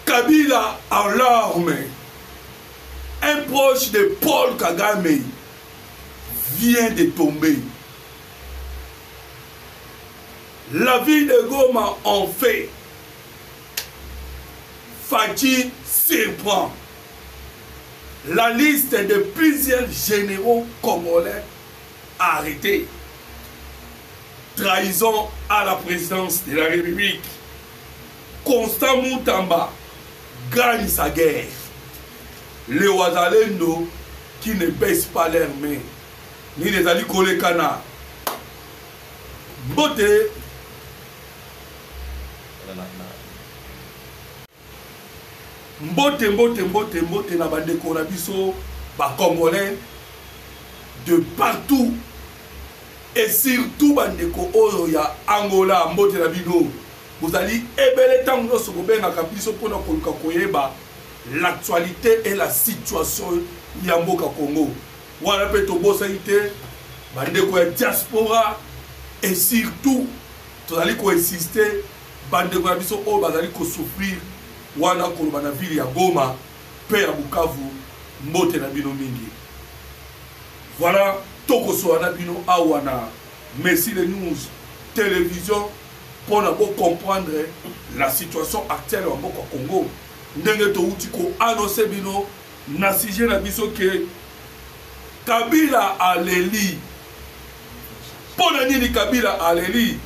Kabila en larmes, un proche de Paul Kagame vient de tomber. La ville de Goma en fait. Fachi surprend. La liste de plusieurs généraux congolais arrêtés. Trahison à la présidence de la République. Constant Moutamba gagne sa guerre. Les Ouazalendo qui ne baissent pas leurs mains. Ni les Ali Kolekana. Beauté. Mbote na bandeko na biso ba congolais de partout et surtout bandeko oyo ya Angola mbote na bino vous allez ebele tango so kobenga kabiso pona koluka koyeba l'actualité et la situation ya mboka Congo wana pe to bosa ite bandeko ya diaspora et surtout to allez ko insister bandeko na biso oyo bazali ko souffrir wana koloba na ville ya Goma pe ya Bukavu mbote na bino mingi. Voilà toko so na bino awana Messi les news télévision pour na comprendre la situation actuelle en mboka Congo. Ndenge to uti ko annoncer bino na sujet na biso ke Kabila aleli. Pona nini Kabila aleli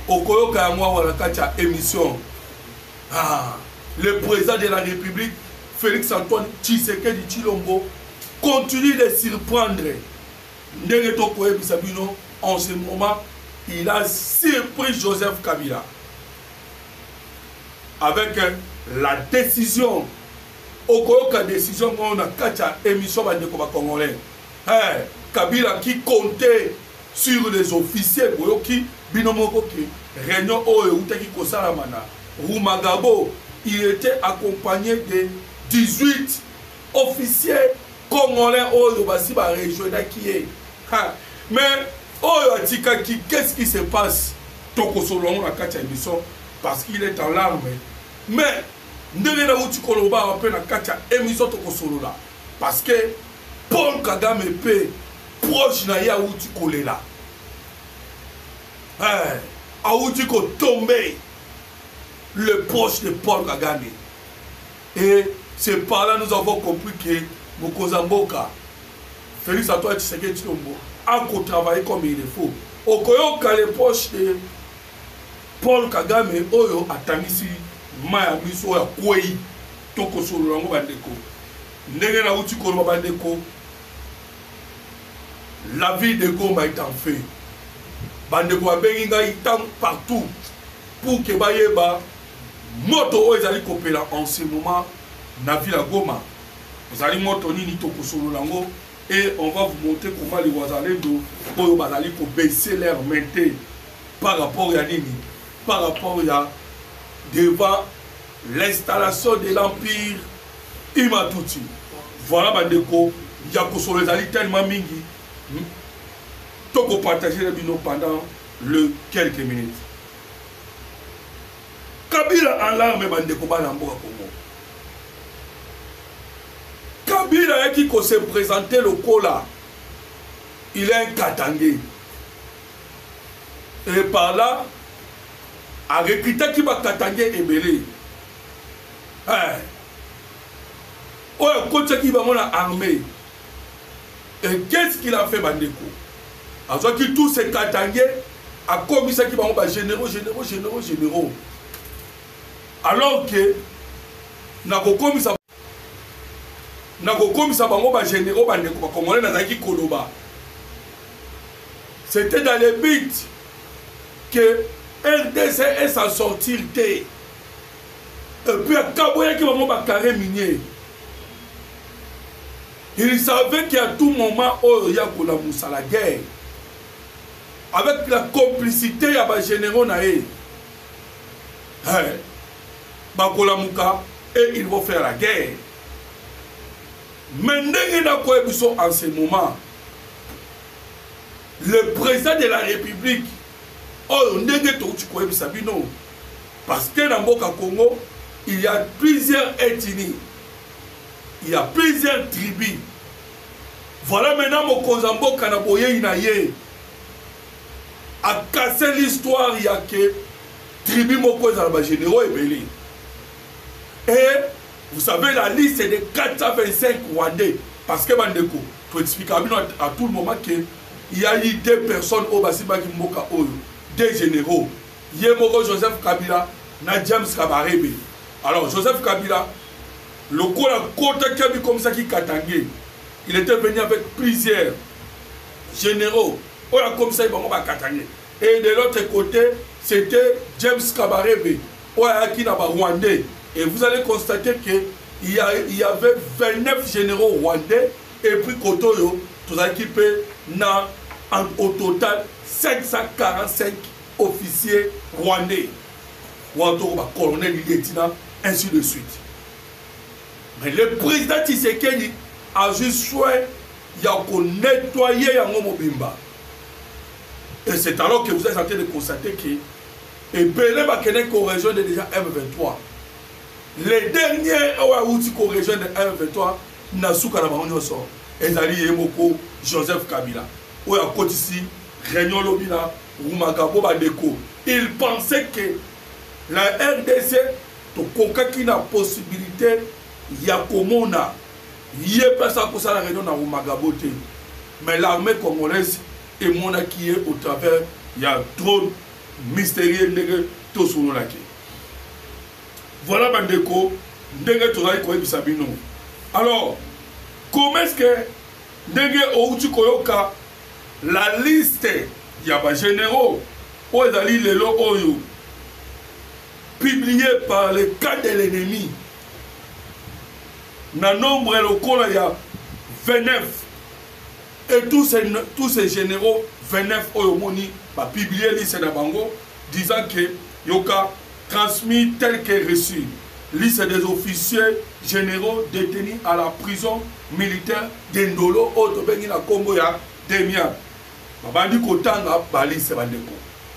okoyoka ya mwa wana kacha émission. Le président de la République, Félix Antoine Tshisekedi Tshilombo, continue de surprendre. En ce moment, il a surpris Joseph Kabila. Avec la décision, la décision qu'on a kacha émission de Congolais. Kabila qui comptait sur les officiers, qui binomoko qui réunion au qui kosalamana, Rumagabo. Il était accompagné de 18 officiers congolais au Basiba régional qui est. Mais qu'est-ce qui se passe? Parce qu'il est en larmes. Mais parce que Paul Kagame est proche de Yaouti Kolela. Aouti ko tombé. Le proche de Paul Kagame. Et c'est par là que nous avons compris que Mokozamboka, Félix Antoine Tshisekedi Tshilombo, a travaillé comme il le faut. Okoyoka les proches de Paul Kagame, Oyo Atamisi, Maya Miso, Kwei, Toko Sololango Bandeko, Ndenge na Uti Kolo Bandeko, la ville de Goma est en feu. Bandeko Abenginga est partout pour que Bayeba. Moto ezali kopela en ce moment na ville à Goma. Vous allez moto nini toko solo lango et on va vous montrer comment les Ouazalendo oyo bazali ko baisser leur mainté par rapport à nini, par rapport à devant l'installation de l'empire Imatuti. Voilà bandeko ya ko solo ezali tellement mingi. Toko partager les bino pendant le quelques minutes. Kabila en larmes bandeko bana mboka Congo. Kabila qui se présentait le Kola, il est un Katangé. Et par là, a recruté qui va Katangé et Belé. Ouais, coach qui va mon armée. Et qu'est-ce qu'il a fait bandeko? Alors que tous ces Katangé a commis ça qui va mon généraux. Alors que nakokomisa bango ba généraux bandeko ba congolais nazaki koloba c'était dans le but que RDC est s'en sortir et puis à Kaboya qui bango ba carré minier il savait qu'à tout moment il y a la guerre avec la complicité ya ba généraux naé Bakolamuka et ils vont faire la guerre. Mais en ce moment, le président de la République, parce que dans le Congo, il y a plusieurs ethnies, il y a plusieurs tribus. Voilà maintenant mon Kozambo Kanaboye Inaye a cassé l'histoire, il y a que tribu Moko Zalba généraux et Beli. Et vous savez, la liste est de 425 Rwandais. Parce que Bandeko, pour expliquer à tout le moment qu'il y a eu 2 personnes au Basiba Moka Oyo, 2 généraux. Yemoko Joseph Kabila, na James Kabarebe. Alors, Joseph Kabila, le côté qui comme ça qui Katangé, il était venu avec plusieurs généraux. Comme ça, il va Katangé. Et de l'autre côté, c'était James Kabarebe, qui n'a pas Rwandais. Et vous allez constater qu'il y avait 29 généraux rwandais et puis Kotoyo, tout équipé, au total 545 officiers rwandais. Ou encore colonel, lieutenant, ainsi de suite. Mais le président Tshisekedi a juste souhaité nettoyer Yango Mobimba. Et c'est alors que vous êtes en train de constater que Belé va connaître qu'au région de déjà M23. Les derniers outils qu'au région de M23, Nasuka Nabanyoso, Ezali Yemoko, Joseph Kabila. Ou à côté ici, Réunion Lobina, Rumagabo Badeko. Ils pensaient que la RDC, qui n'a possibilité, Yakomona, il y a pas ça pour ça la réunion dans Rumagabo. Mais l'armée congolaise est monarchie au travers, il y a drone mystérieux, tout sur nous là. Voilà Bandeko, Ndenge Touraï Koye Bisabino. Alors, comment est-ce que Ndenge Outi Koyoka, la liste, il y a des généraux, Oezali Lelo Oyo, publié par le cas de l'ennemi. Dans le nombre local, il y a 29. Et tous ces généraux, 29 Oyo Moni, va publier liste de Bango, disant que Yoka transmis tel que reçu. Liste des officiers généraux détenus à la prison militaire d'Endolo, autre bengi na Congo ya Demia. Babandi Kotanga, balise bandeko.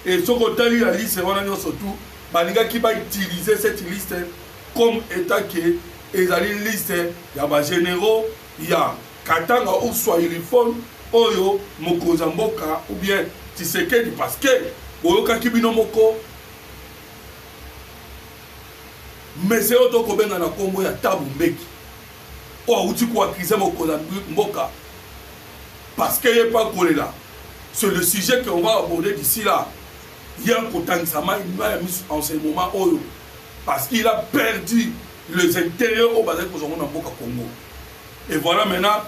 Et ce côté la liste, on a surtout, Balinga qui va utiliser cette liste comme état que ils ont une liste, il y a des généraux, il y a Katanga ou soit uniforme, Oyo, Mokozamboka, ou bien Tshisekedi, parce que Oyoka Kibino Moko. Mais c'est autre que na Congo ya Tabu Mbeki. Ou outi ko accuser Mboka. Parce qu'il n'y a pas collé là. C'est le sujet qu'on va aborder d'ici là. Il y a un côté Sama, il m'a mis en ce moment Oyo. Parce qu'il a perdu les intérieurs au basé pour Mboka Congo. Et voilà maintenant,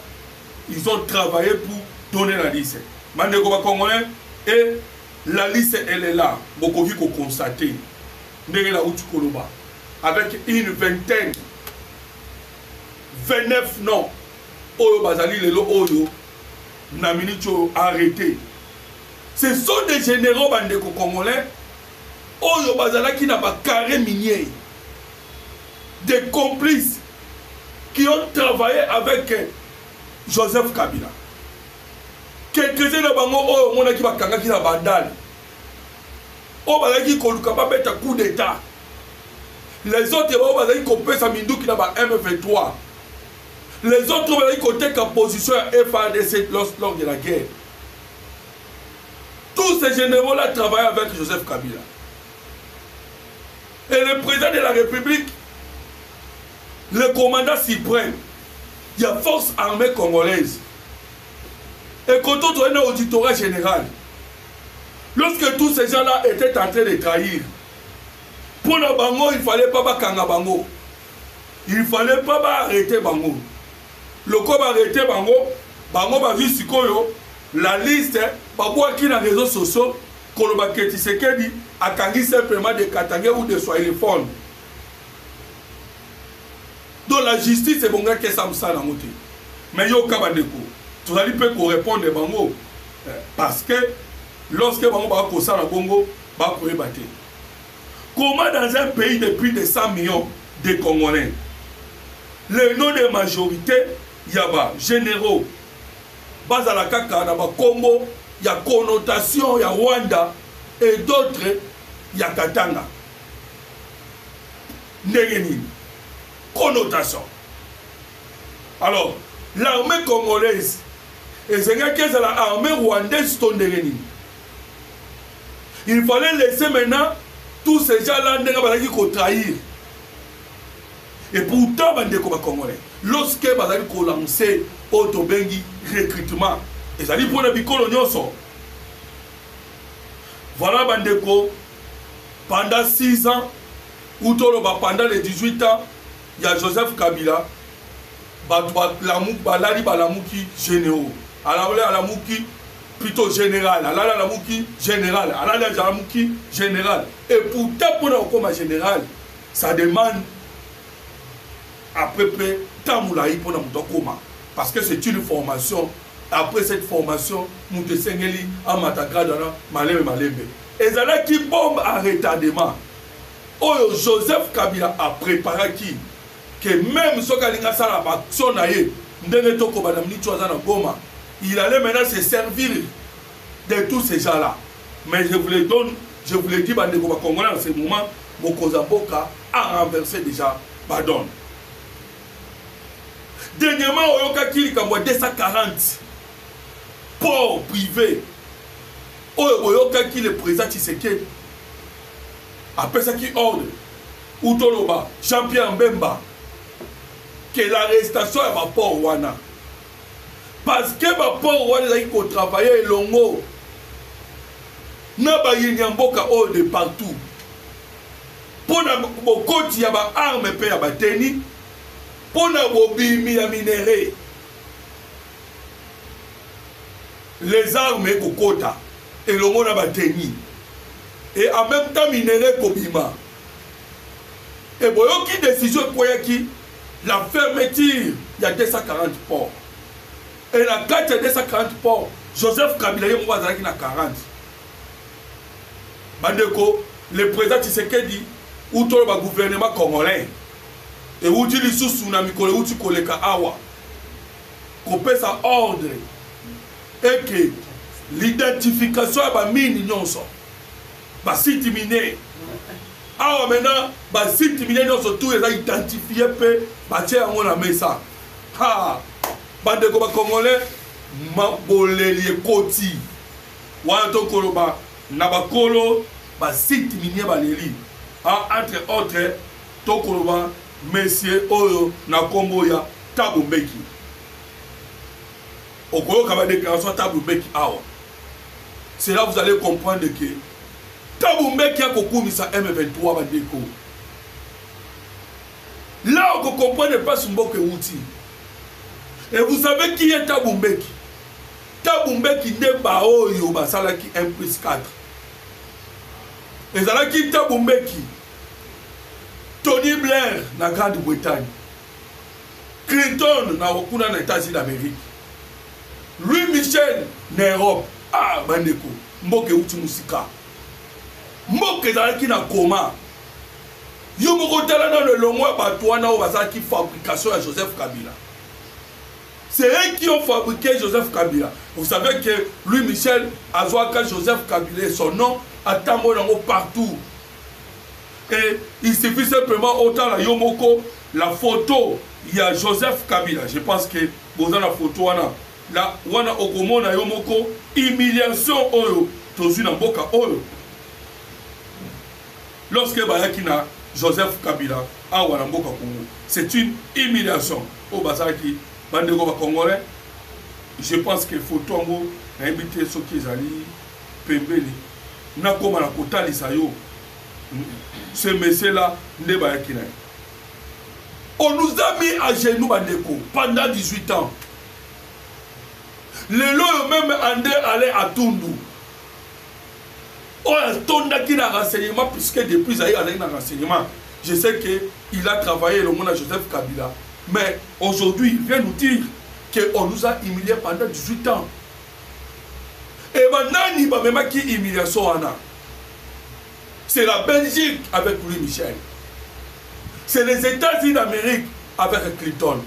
ils ont travaillé pour donner la liste. Mandeko Congolais, et la liste elle est là. Beaucoup qui constater. Ndenge la outi Koloba. Avec une vingtaine, 29 noms, Oyo Bazali Lelo Oyo, Naminicho arrêté. Ce sont des généraux bandeko congolais, Oyo Bazala qui n'a pas carré minier, des complices qui ont travaillé avec Joseph Kabila. Quelques-uns de Bango Oyo Mona qui va kanga qui n'a pas bandal. Oyo Bazala qui koluka pas mettre un coup d'état. Les autres, ils ont coupé sa mindou qui n'a pas M23. Les autres, ils ont côté qu'en position FARDC lors de la guerre. Tous ces généraux-là travaillent avec Joseph Kabila. Et le président de la République, le commandant suprême, il y a force armée congolaise. Et quand on est au auditorat général, lorsque tous ces gens-là étaient en train de trahir, pour le Bango, il ne fallait pas kanga Bango. Il ne fallait pas arrêter Bango. Le corps va arrêter Bango. Bango va juste la liste, Bango qui dans les réseaux sociaux, Koloba Tshisekedi a kangi simplement de Katangé ou de Swahiliphone. Donc la justice est bon que ça me sale en moté. Mais yo Kabandeko, tu vas lui répondre Bango. Parce que lorsque Bango va causer la Bongo, va pouvoir battre. Comment dans un pays de plus de 100 millions de Congolais, le nom de majorité, il y a des généraux, Bazalaka, Congo, il y a connotation, il y a Rwanda, et d'autres, il y a Katanga. connotation. Alors, l'armée congolaise, et c'est l'armée rwandaise, il fallait laisser maintenant tous ces gens-là qui trahir. Et pourtant, les Congolais, lorsque ils ont lancé l'autobengi recrutement, et ça dit pour les coloniaux, voilà, Bandeko, pendant 6 ans, ou pendant les 18 ans, il y a Joseph Kabila, Balamouki généraux, Alamouki plutôt général, Alamouki général, Alamouki général. Et pourtant, pour nous comme général, ça demande à peu près Tamoulaï pour nous coma. Parce que c'est une formation. Après cette formation, nous te sengeli à Matagadana, Malembe. Et ça qui bombe à retardement. Oh, Joseph Kabila a préparé qui que même ce qu'il a la action il allait maintenant se servir de tous ces gens-là. Mais je vous le donne, je vous le dis, Bandeko Congolais en ce moment, Mokozamboka a renversé déjà Badon. Dernièrement, on a eu 240 ports privés. On a eu le président Tshisekedi. Après ça, qui ordre, Outoloba, Jean-Pierre Mbemba, que l'arrestation est ma port Wana. Parce que ma port Wana, il faut travailler longo. N'a pas y Nyamboka de partout. Pour beaucoup de armes et à bateni. Pour bimi à minerai. Les armes et kokota. Et longo na bateni. Et en même temps, minerai kobima. Et boyo qui décision quoi qui la fermeture, il y a 240 ports. Et la 4 240 ports, Joseph Kabila y a 40. Bandeko, le président Tshisekedi, ou tout le gouvernement congolais, et où tu dis sous tsunami, où tu colles awa, qu'on peut ça ordre, et que l'identification est la mine, non, ça. Bah, si tu mines, alors maintenant, bah, si tu mines, surtout, ils ont identifié, bah, tiens, on a mis ça. Ha! Bandeko, bah, Congolais, ma bolé, koti. Wanto koloba, nabakolo, bah, si tu mines, bah, les lits. Entre autres, to koloba, Monsieur Oyo, Nakomboya, Tabumbeki. Au Koyo, quand la déclaration Tabumbeki, c'est là que vous allez comprendre que Tabumbeki a kokumisa M23 Bandeko. Là, on ne comprend pas ce mot que outil. Et vous savez qui est Tabumbeki? Tabumbeki n'est pas Oyo, Basalaki 1+4. Et ça qui Tabumbeki. Tony Blair na Grande-Bretagne. Clinton na wakuna na États-Unis d'Amérique. Louis Michel na Europe. Ah, Bandeko. Mboke uti musika. Mboke zalaki na koma. Yo moko tala na le longwa batouana o bazaki fabrication à Joseph Kabila. C'est eux qui ont fabriqué Joseph Kabila. Vous savez que Louis Michel Azouaka Joseph Kabila, son nom a tambour partout. Et il suffit simplement autant la Yomoko, la photo, il y a Joseph Kabila. Je pense que vous avez la photo, là, wana okomo na Yomoko, humiliation oyo, tozu na mboka oyo. Lorsque Bayakina, Joseph Kabila, a wana mboka Congo, c'est une humiliation. Au Basaki, Bandeko Congolais, je pense que photo ngo, na invité ceux qui zali, Pembeli, na koma na kotali sayo. Ce monsieur-là, on nous a mis à genoux pendant 18 ans. Le lot même allait à Tundu. On a tourné dans renseignement, puisque depuis il y a un renseignement. Je sais qu'il a travaillé le monde à Joseph Kabila. Mais aujourd'hui, il vient nous dire qu'on nous a humiliés pendant 18 ans. Et maintenant, il n'y a même qui humiliation. C'est la Belgique avec Louis Michel. C'est les États-Unis d'Amérique avec Clinton.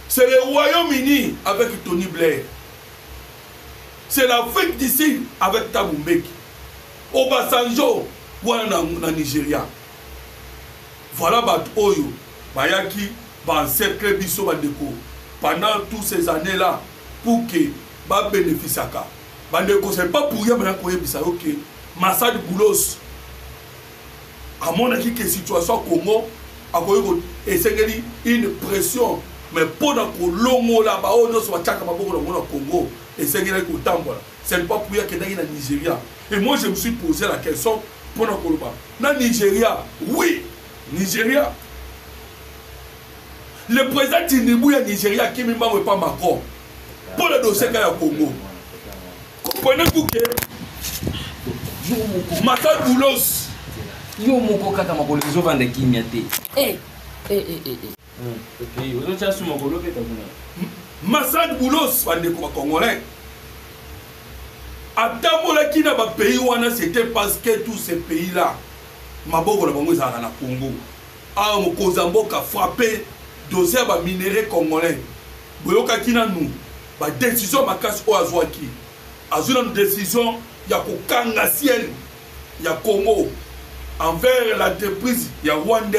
C'est le Royaume-Uni avec Tony Blair. C'est l'Afrique d'ici avec Tabumbeki. Obasanjo, ou en Nigeria. voilà bato oyo bayaki encercle biso bandeko pendant toutes ces années là pour que ba bénéficiaka bandeko c'est pas pour rien maintenant koyebisa yo que Massad Boulos amonaki que situation Congo akoyiko esengeli une pression mais pendant que longola ba oyo so bataka maboko na Congo esengeli kotambola c'est pas pour rien que dans le Nigeria et moi je me suis posé la question pendant que na Nigeria oui Nigeria le président Tinubu ya Nigeria qui même pas Macron pour le dossier ya Congo comprenez-vous que Massad Boulos yo moko kaka makolo zo vanda kimia te Massad Boulos bandeko ba congolais atambolaki na ba pays wana c'était parce que tous ces pays là maboko na bango ezalaka na Congo a mokonzi mboka frappé dossier ba minéraux congolais boyokaki nanu ba décision makasi o azwaki azuna décision ya kokanga ciel ya Congo envers l'entreprise ya Rwanda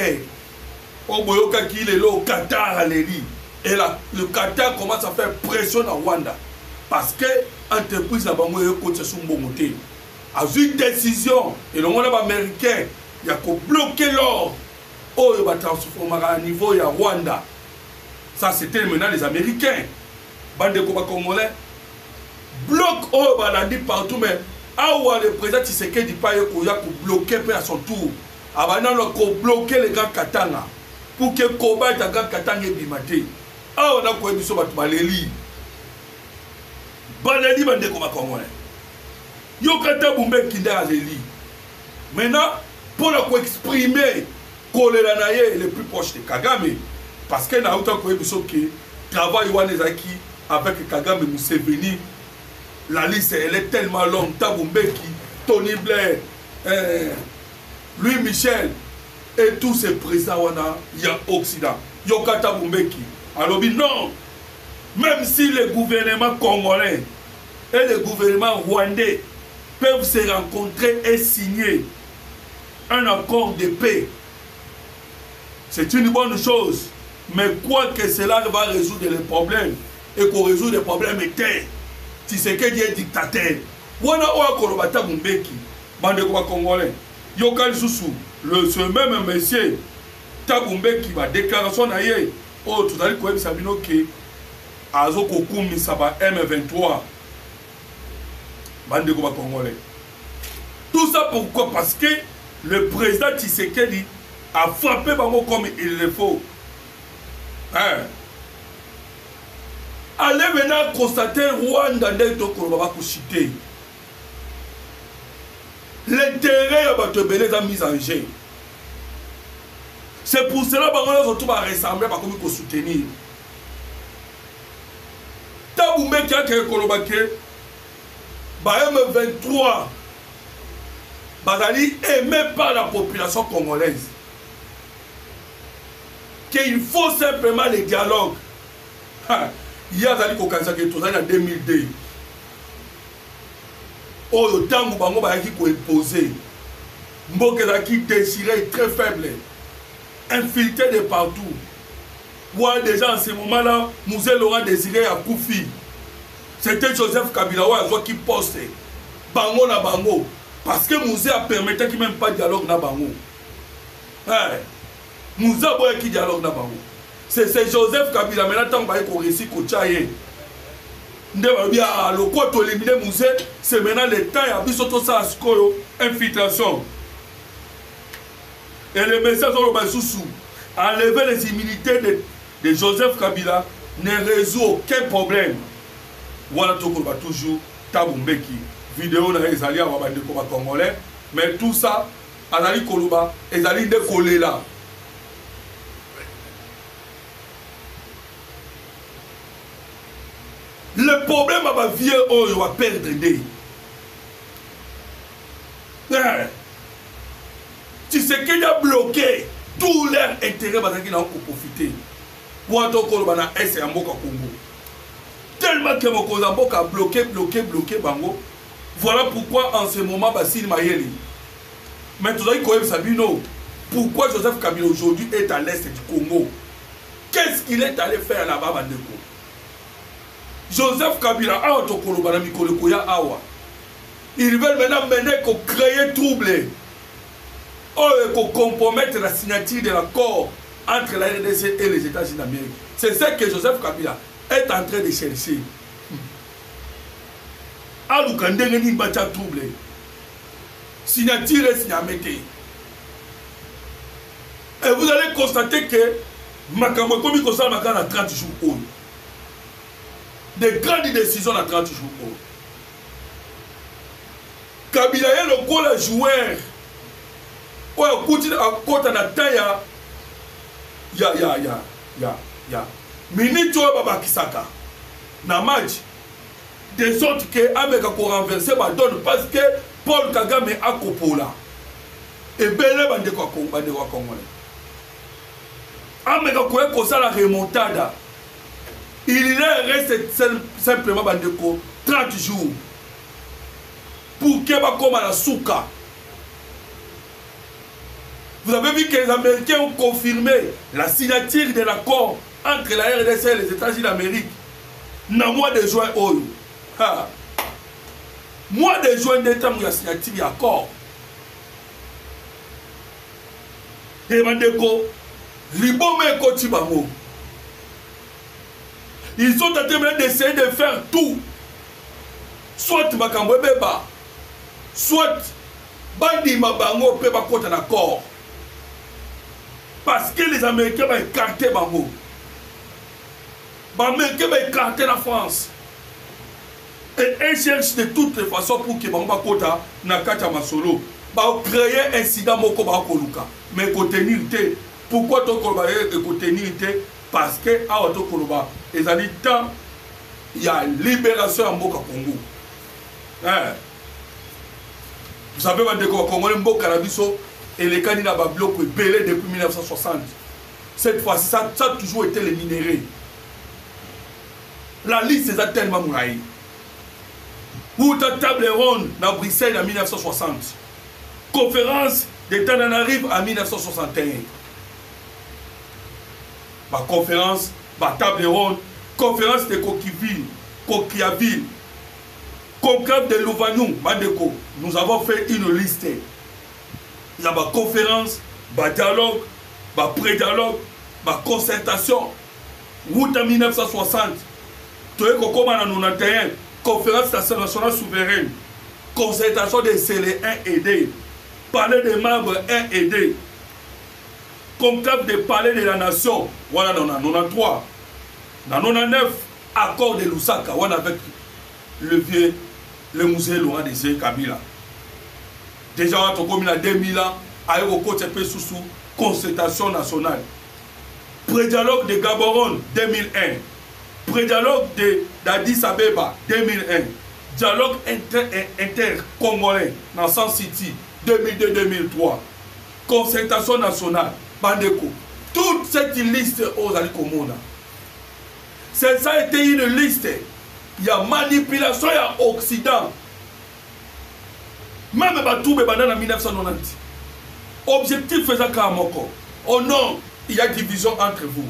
o boyokaki lelo Qatar aleri et le Qatar commence à faire pression à Rwanda parce que l'entreprise na bango e côté sur mbongote azui décision et le monde américain ya ko bloquer l'or oyo ba transformer à niveau ya Rwanda. Ça c'était maintenant les Américains bande ko ba congolais bloc oyo ba landi partout mais awa le président Tshisekedi pa ye ko ya ko bloquer à son tour abana lo ko bloquer les gars Katanga pour que combat ta gars Katanga bimate awa na ko ebiso batu baleli bande ko ba congolais yo kata bumbe kinda azeli maintenant pour la exprimer kolela na ye le plus proche de Kagame parce que na autant ko ebiso que travail wana ezaki avec Kagame Museveni la liste elle est tellement longue Tabumbeki Tony Blair Louis Michel et tous ces présidents wana ya Occident Yokata Bumbeki alors non même si le gouvernement congolais et le gouvernement rwandais peuvent se rencontrer et signer un accord de paix, c'est une bonne chose, mais quoi que cela va résoudre les problèmes et qu'on résout les problèmes étaient Tshisekedi est dictateur wana oya kolobata Bumbeki bandeko ba congolais yokali susu ce même monsieur Tabumbeki ba déclaration na ye oh tozali koyebisa bino ke azo kokumisa ba M23 bandeko ba congolais. Tout ça pourquoi? Parce que le président Tshisekedi a frappé bango comme il le faut. Hein? Allez maintenant constater Rwanda d'être cité. L'intérêt de votre belé est mis en jeu. C'est pour cela que nous allons ressembler à comme soutenir. Taboumé qui a créé Kolobake, M23, Bazali aimé par la population congolaise. Qu'il faut simplement les dialogues. Il y a des gens en 2002. Oh, le temps où bango ba qui imposer. Mboka qui désiré très faible. Infiltré de partout. Moi déjà en ce moment-là, Mouzé Laurent désiré à Koufi. C'était Joseph Kabila qui postait. Bango na bango. Parce que Mouzé a permis qu'il n'y ait même pas de dialogue na bango. Mouzé a besoin qui dialogue na bango. C'est Joseph Kabila maintenant tant qu'il réussi à Kouchaye. Le quoi to éliminer Mouzé, c'est maintenant le temps et abus surtout ça à infiltration. Et le message sur le sous enlever les immunités de Joseph Kabila ne résout aucun problème. Voilà tout qu'on va toujours Tabumbeki. Vidéo na ezali awa bandeko ba congolais, mais tout ça azali koloba ezali de kolela. Le problème à ma vie on va perdre des. Tu sais qu'il a bloqué tout leur intérêt parce qu'ils n'ont pas profité. Pour ton koloba na est en Boka Congo. Tellement que mon Kozambo a bloqué bango. Voilà pourquoi en ce moment Bassine Mayeli. Mais tout ça il connaît Sabino. Pourquoi Joseph Kabila aujourd'hui est à l'est du Congo? Qu'est-ce qu'il est allé faire là-bas, Bandeko? Joseph Kabila, ils veulent maintenant mener qu'on crée trouble, qu'on compromettre la signature de l'accord entre la RDC et les États-Unis d'Amérique. C'est ce que Joseph Kabila est en train de chercher. Alukandengeni bacha trouble. Signature et signamete. Et vous allez constater que Makambo comme il constate à 30 jours. Des grandes décisions à 30 jours. Kabila est le gros joueur. Ouais, continue à côté de la taille. Ya. Minito Baba Kisaka. Na match. De sorte que Ameka pour renverser ma donne parce que Paul Kagame a Kopola. Et Bele bande quoi congolais. Ameka pour ça la remontada. Il reste simplement bandeko 30 jours pour que Bakoma la souka. Vous avez vu que les Américains ont confirmé la signature de l'accord entre la RDC et les États-Unis d'Amérique dans le mois de juin. Mois de juin, d'état où il y a signature d'accord. Et Mandeko, Libome et Kotibango. Ils sont en train d'essayer de faire tout. Soit Makambo Beba, soit Bandi Mabango Peba Kota un accord. Parce que les Américains vont écarter Bango. Les Américains vont écarter la France. Et ils cherchent de toutes les façons pour que Bango Kota Nakata Masolo va créer un incident Moko Bakoluka. Mais contenir té. Pourquoi ton Koloba est contenir té? Parce que à Auto Koloba, ils ont dit tant il y a libération en Mboka Congo. Vous savez, Congolais Mboka Rabiso et les candidats à bloc belé depuis 1960. Cette fois-ci, ça a toujours été les minéraux. La liste est tellement mouraille. Où ta table ronde dans Bruxelles en 1960. Conférence des Tananarive en 1961. Ma conférence, ma table ronde, conférence de Kokiaville, conclave de Louvanou, Madeko. Nous avons fait une liste. Il y a ma conférence, ma dialogue, ma pré-dialogue, ma concertation. Route en 1960, Toekokoma en 91, conférence nationale souveraine, concertation des CL 1 et 2, palais des membres 1 et 2, conclave des palais de la nation, voilà, dans 93, dans 99, accord de Lusaka, voilà, avec le musée Laurent Désiré Kabila. Déjà, on a commis en 2000 ans, avec au côté sous concertation nationale. Pré-dialogue de Gaborone 2001. Pré-dialogue d'Addis Abeba 2001. Dialogue inter-congolais dans San City 2002-2003. Concertation nationale. Bandeko. Toute cette liste aux Alikomona. Ça a été une liste. Il y a manipulation, il y a Occident. Même Batoube en 1990. Objectif faisant Kamoko. Oh non, il y a division entre vous.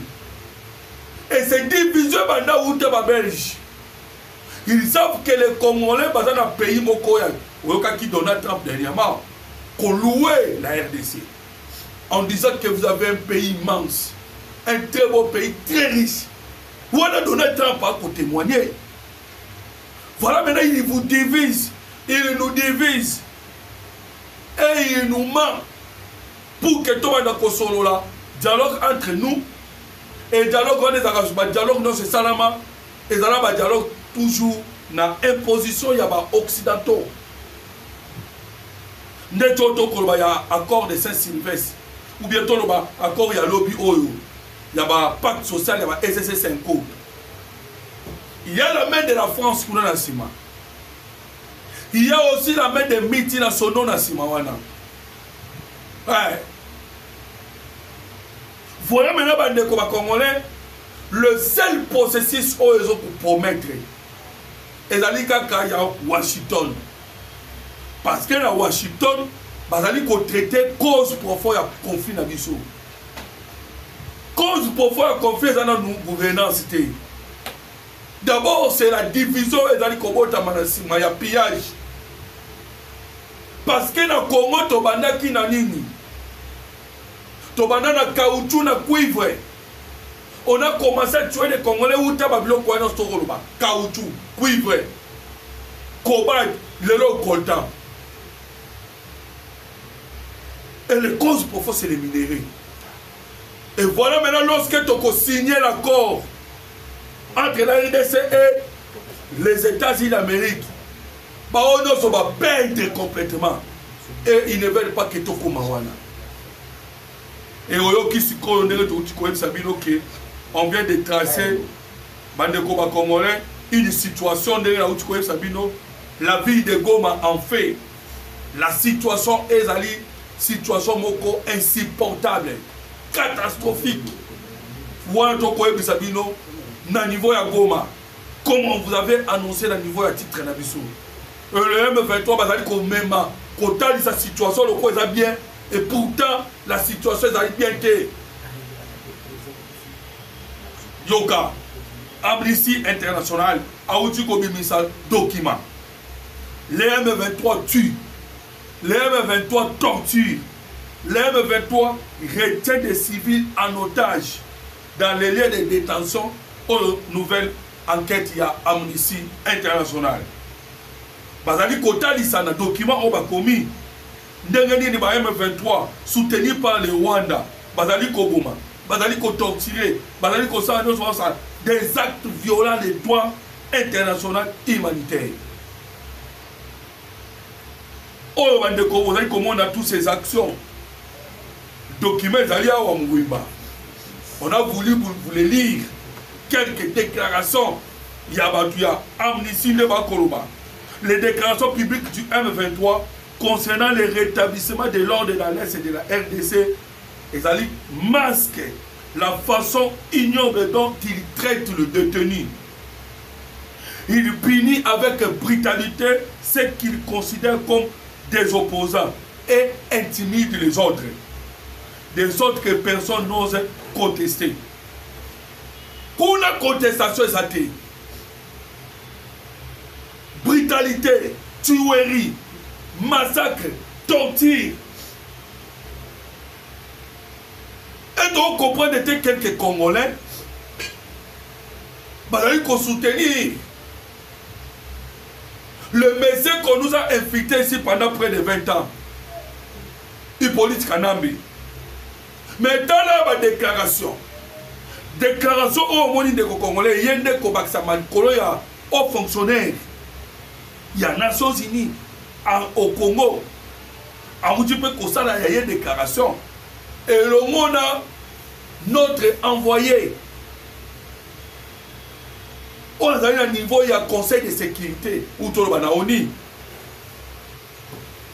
Et cette division pendant où tu es belge. Ils savent que les Congolais dans un pays Mokoya, qui Donald Trump dernièrement, qu'on louait la RDC. En disant que vous avez un pays immense, un très beau pays, très riche. Voilà Donald Trump pour témoigner. Voilà maintenant il vous divise, il nous divise. Et il nous ment pour que tout le monde soit là. Dialogue entre nous. Et dialogue, dialogue non c'est salama. Et dialogue toujours dans l'imposition, il y a des occidentaux. Il y a accord de Saint-Sylvestre. Ou bientôt il y a accord de lobby Oyo. Il y a un pacte social, il y a un SSC 5. Il y a la main de la France pour le ciment. Il y a aussi la main des multinationaux dans Simawana. Ouais. Voilà maintenant, comme Congolais, le seul processus où ils ont pour promettre, et c'est Washington. Parce que à Washington, bazali ko traiter cause profonde ya conflit na biso. Cause profonde ya conflit eza na gouvernance te. D'abord c'est la division ezali kobotama na nsima ya pillage. Parce que na Congo tobandaki na nini? Tobanda na caoutchouc na cuivre. On a commencé à tuer les Congolais ou tabablo quoi dans ce rôle-là. Caoutchouc, cuivre, cobalt, le lot coltan. Et les causes profondes, c'est les minéraux. Et voilà maintenant lorsque tu as signé l'accord entre la RDC et les États-Unis d'Amérique, bah on va perdre complètement. Et ils ne veulent pas que tu Mawana. Et qui se on vient de tracer Congolais une situation de la ville de Goma en fait. La situation est une situation moko insupportable, catastrophique. Voilà na niveau ya Goma. Comment vous avez annoncé le niveau à titre Nabiso. Le M23 bazali ko mema kotali sa situation le quoi bien et pourtant la situation est bien té. Yoka Amnesty International a outil comme missal document. Les M23 tuent. Les M23 torturent. Les M23 retiennent des civils en otage dans les lieux de détention aux nouvelles enquêtes. Il y a Amnesty International. Bazali Kotali sana document on va commis. Ndengeni ni ba M23 soutenu par le Rwanda. Bazali Koboma. Bazali ko torturer. Bazali ko ça des actes violents des droits internationaux humanitaires. Oh, vous allez comment on a toutes ces actions. Documents, on a voulu vous les lire. Quelques déclarations. Il y a Amnesty Koloba. Les déclarations publiques du M23 concernant le rétablissement de l'ordre de l'Est et de la RDC. Ils allaient masquer la façon ignoble dont ils traitent le détenu. Ils punissent avec brutalité ce qu'ils considèrent comme des opposants et intimident les autres. Des autres que personne n'ose contester. Pour la contestation, c'est brutalité, tuerie, massacre, torture. Et donc, comprendre que quelques Congolais, il faut soutenir le message qu'on nous a infiltré ici pendant près de 20 ans. Hippolyte Kanambi. Mais dans la déclaration au monde des Congolais, il y a des hauts fonctionnaires, il y a Nations Unies, au Congo, il y a une déclaration. Et le monde a notre envoyé. On a un niveau, il y a conseil de sécurité, ou tout le monde.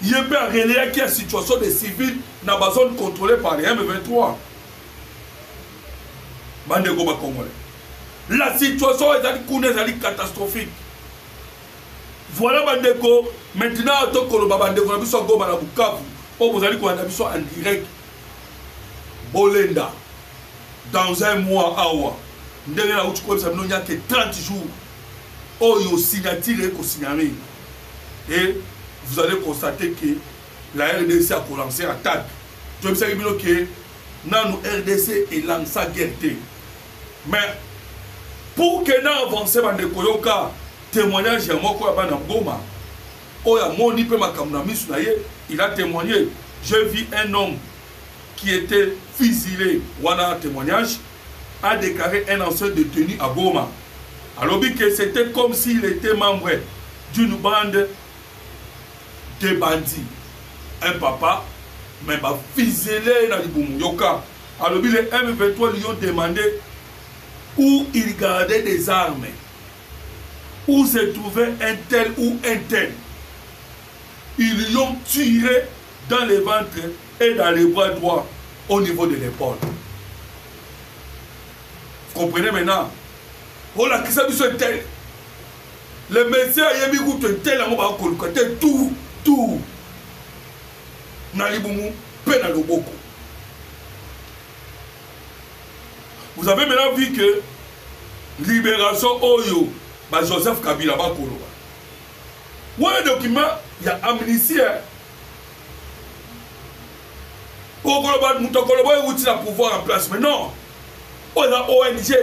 Il y a un relais qui a une situation de civils dans la zone contrôlée par les M23. La situation est catastrophique. Voilà, Bandeko. Maintenant, vous allez en direct. Bolenda. Dans un mois, awa. Il n'y a que 30 jours. Oh, il y a signature et signalé. Et vous allez constater que la RDC a commencé à attaque. Je me suis dit que nous RDC est lancé à guerre. Mais pour que nous avancions dans le Koyoka, témoignage à moi, il a témoigné. J'ai vu un homme qui était fusillé. Voilà un témoignage. A déclaré un ancien détenu à Goma. Alors que c'était comme s'il était membre d'une bande de bandits. Un papa, mais va fusiller dans le Boumouyoka. Alors les M23 lui ont demandé où il gardait des armes, où se trouvait un tel ou un tel. Ils lui ont tiré dans le ventre et dans les bras droits au niveau de l'épaule. Vous comprenez maintenant? Oh la question est telle. Le messieurs a mis tel tout. na libumu pe na loboko. Vous avez maintenant vu que libération Oyo, Joseph Kabila Bakoloba. Ouais, document, il y a amnistie. Okoloba, Moutokoloba, il y a pouvoir en place. Mais non, on a ONG.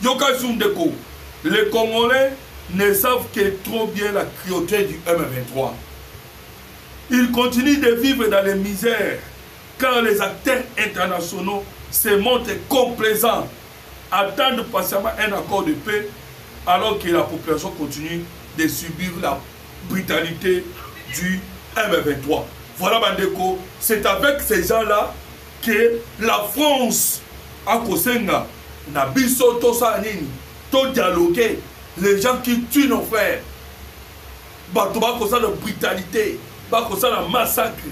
Yoka Zundeko, les Congolais ne savent que trop bien la cruauté du M23. Ils continuent de vivre dans les misères car les acteurs internationaux se montrent complaisants, attendent patiemment un accord de paix alors que la population continue de subir la brutalité du M23. Voilà Bandeko, c'est avec ces gens-là que la France a Kosenga, na biso to sa nini, to dialoguer, les gens qui tuent nos frères. Bato ba kosa de brutalité, ba kosa de massacre,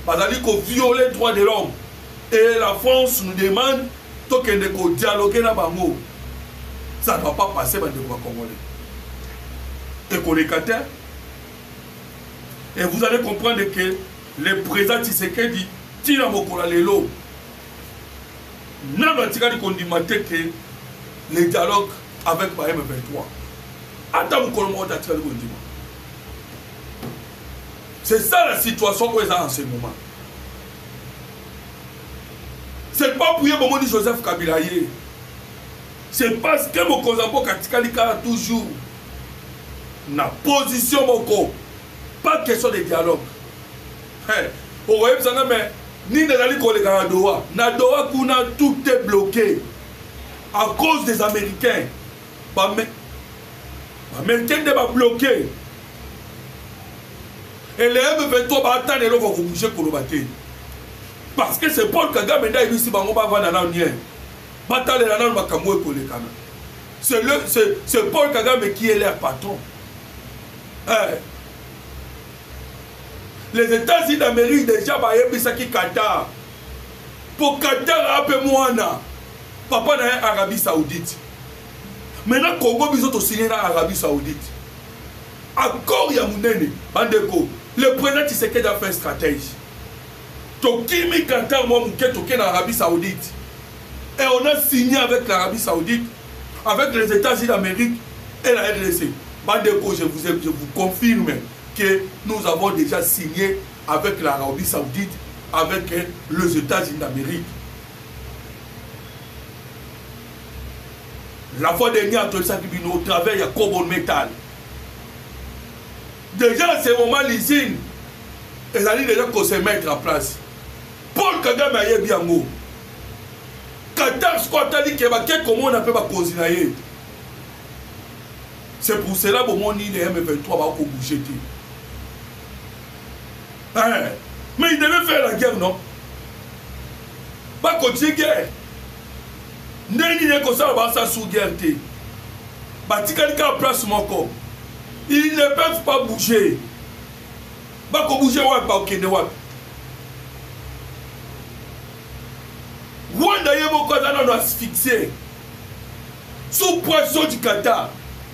bazali ko violer les droits de l'homme. Et la France nous demande de dialoguer na bango. Ça ne va pas passer dans le Congolais. Et qu'on est catin. Et vous allez comprendre que le président Tshisekedi tire mokola lelo. N'a pas tiré que le dialogue avec le M23. Attends mon colombo t'a tiré le condiment. C'est ça la situation qu'on a en ce moment. C'est pas pour y avoir Joseph Kabila. C'est parce que mon Kozambo Katikalika a toujours na position moko. Pas question de dialogue. Vous voyez ça, mais ni de la Ligue na Doha. Na Doha, tout est bloqué à cause des Américains. Les Américains sont bloqués. Et les M23 attendent les gens qui bouger pour le battre. Parce que c'est Paul Kagame qui est ici, c'est Paul Kagame qui est leur patron. Les États-Unis d'Amérique déjà qui Qatar. Pour Qatar, papa n'a Arabie Saoudite. Maintenant, Congo a signé l'Arabie Saoudite. Accord Yamounene, le président Tshisekedi a fait une stratégie. Tokimi Qatar, moi, Toké en Arabie Saoudite. Et on a signé avec l'Arabie Saoudite, avec les États-Unis d'Amérique et la RDC. Bandeko, je vous confirme que nous avons déjà signé avec l'Arabie Saoudite, avec les États-Unis d'Amérique. La fois dernière, au travers, il y a Carbon Metal. Déjà, à ce moment, l'usine, ils allaient déjà se mettre en place. Paul Kagame a bien mot. Qatar, ce qu'on a dit, comment on appelle Kozinaye. C'est pour cela que mon île M23 va bouger. Mais il devait faire la guerre, non? Pas continuer guerre. N'est-ce pas ça sous guerre? Batika en place mon corps. Ils ne peuvent pas bouger. Pas bouger, pas au Kenya. Rwanda est asphyxié sous pression du Qatar.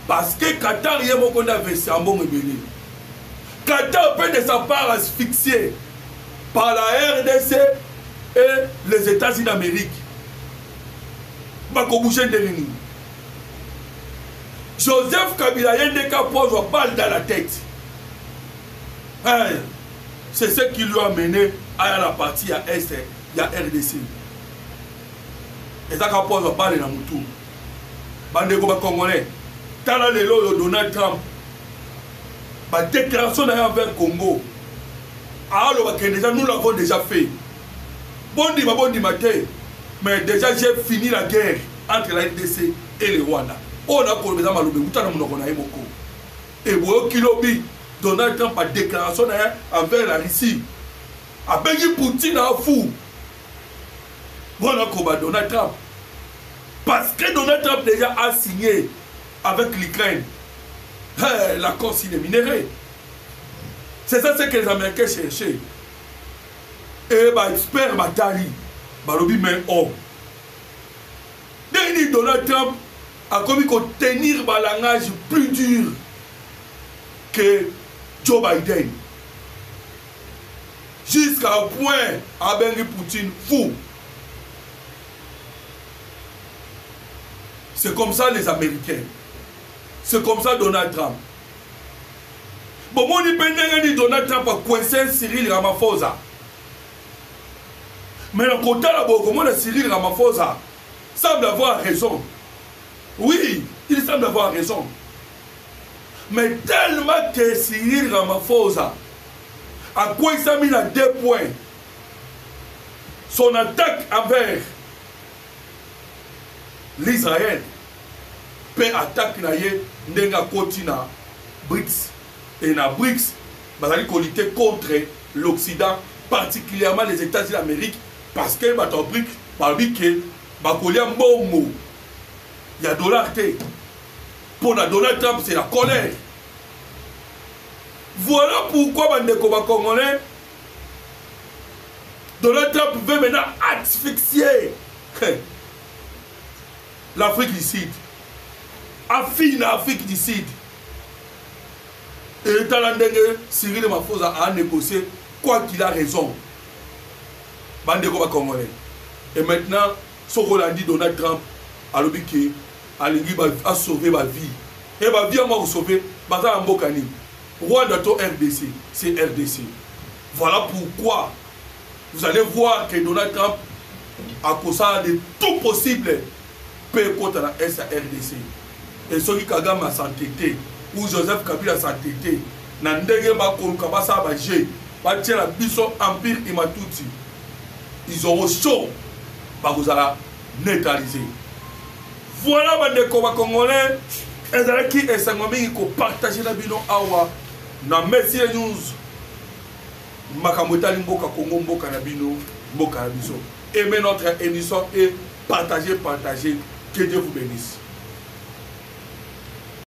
Parce que Qatar est investi en bon ébélé. Qatar peut de sa part asphyxié par la RDC et les États-Unis d'Amérique. Joseph Kabila Yendeka pose une balle dans la tête. C'est ce qui lui a mené à la partie à Est, il y a RDC. Et ça pose une balle dans le tour. Bandeko Congolais. Tala lelo Donald Trump. La déclaration envers Congo. Alors déjà nous l'avons déjà fait. Bondi maté. Mais déjà j'ai fini la guerre entre la RDC et le Rwanda. On a pour les amalobé, et vous kilobi, Donald Trump a déclaration envers la Russie. A Benji Poutine a fou. Voilà comment Donald Trump. Parce que Donald Trump déjà a signé avec l'Ukraine l'accord sur les minéraux. C'est ça ce que les Américains cherchaient. Et bah expert Matali, balobi mais oh. Dès Donald Trump a commis qu'on tenir un langage plus dur que Joe Biden. jusqu'à un point abengi Poutine fou. C'est comme ça les Américains. C'est comme ça Donald Trump. Bon, mon indépendant Donald Trump a coincé Cyril Ramaphosa. Mais le côté là-bas, comment Cyril Ramaphosa semble avoir raison. Oui, il semble avoir raison. Mais tellement que Cyril Ramaphosa a coincé à 2 points. Son attaque envers l'Israël peut attaquer Nenga Kotina BRICS. Et na BRICS, ils vont lutter contre l'Occident, particulièrement les États-Unis d'Amérique, parce que les BRICS, il y a dollar. Pour Donald Trump, c'est la colère. Voilà pourquoi les Congolais, Donald Trump veut maintenant asphyxier l'Afrique du Sud. Affine l'Afrique du Sud. Et le talent de Cyril Ramaphosa a négocié quoi qu'il a raison. Congolais. Et maintenant, ce qu'on a dit Donald Trump a sauvé ma vie. Et ma vie a sauvé ma vie. Rwanda to RDC, c'est RDC. Voilà pourquoi vous allez voir que Donald Trump a causé de tout possible pour contre la RDC. Et ceux qui Kagame a s'entêté, ou Joseph Kabila s'entêté, Nandege Bakoluka Basa Bagé, Batia la Biso Empire Imatuti, ils auront chaud, vous allez neutraliser. Voilà les Congolais, et allez qui est qui partager la bino awa. Na merci les news makamotali mboka Congo mboka na bino mboka na biso. Aimez notre émission et partagez que Dieu vous bénisse.